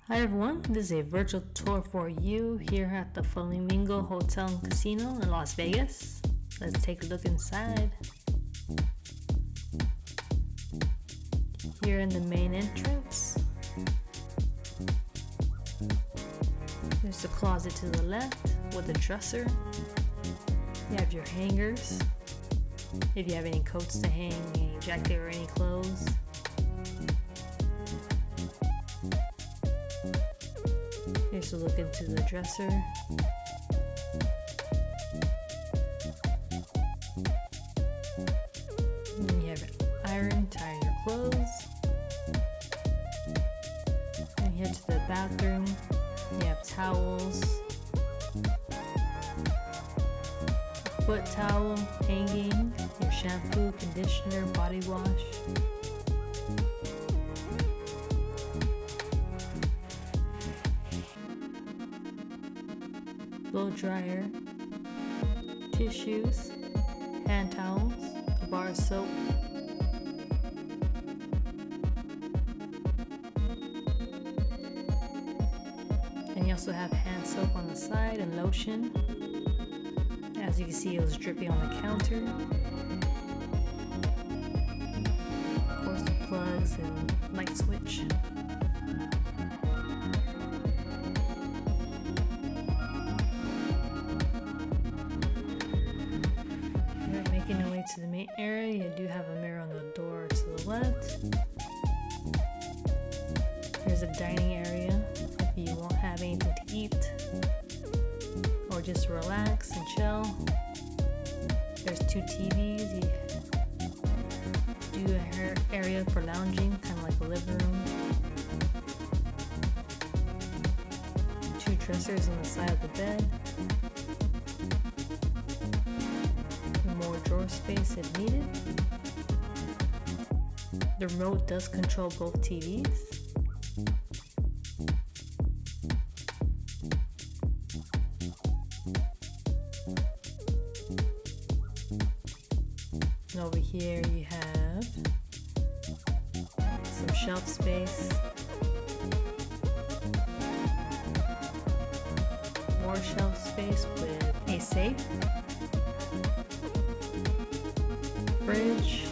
Hi everyone, this is a virtual tour for you here at the Flamingo Hotel and Casino in Las Vegas. Let's take a look inside. Here in the main entrance, there's the closet to the left with a dresser. You have your hangers if you have any coats to hang, any jacket or any clothes. Here's a look into the dresser. And then you have an iron to iron your clothes. And here to the bathroom, you have towels, a foot towel hanging, your shampoo, conditioner, body wash. Blow dryer, tissues, hand towels, a bar of soap, and you also have hand soap on the side and lotion. As you can see, it was dripping on the counter. Of course, the plugs and light switch. Making your way to the main area, you do have a mirror on the door to the left. Here's a dining area if you won't have anything to eat or just relax and chill. There's two TVs. You do an area for lounging, kind of like a living room. Two dressers on the side of the bed. More drawer space if needed. The remote does control both TVs. And over here you have some shelf space, more shelf space with a safe, fridge,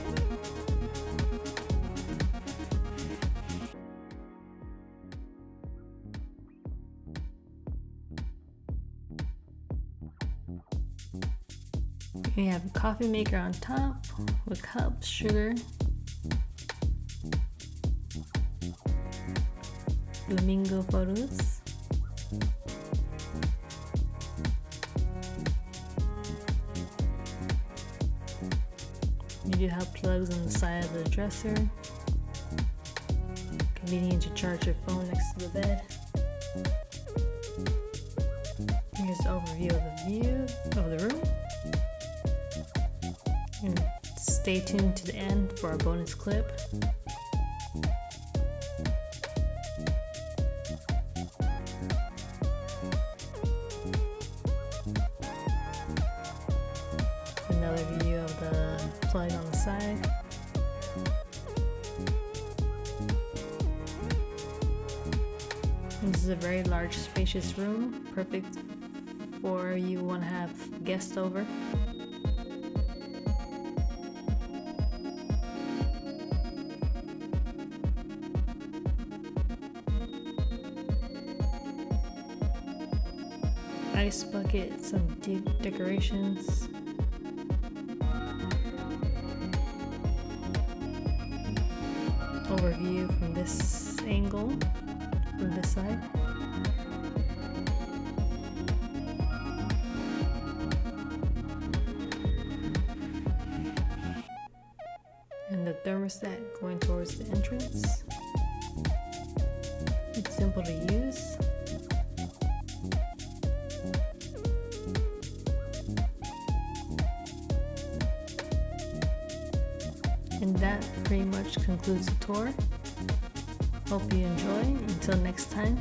you have a coffee maker on top with cups, sugar, Flamingo photos, you do have plugs on the side of the dresser. Convenient to charge your phone next to the bed. Here's the overview of the room. And stay tuned to the end for our bonus clip. Another view of the plug on the side. This is a very large, spacious room, perfect for you want to have guests over. Ice bucket, some decorations. Overview from this angle, from this side. And the thermostat going towards the entrance. It's simple to use. And that pretty much concludes the tour. Hope you enjoy. Until next time.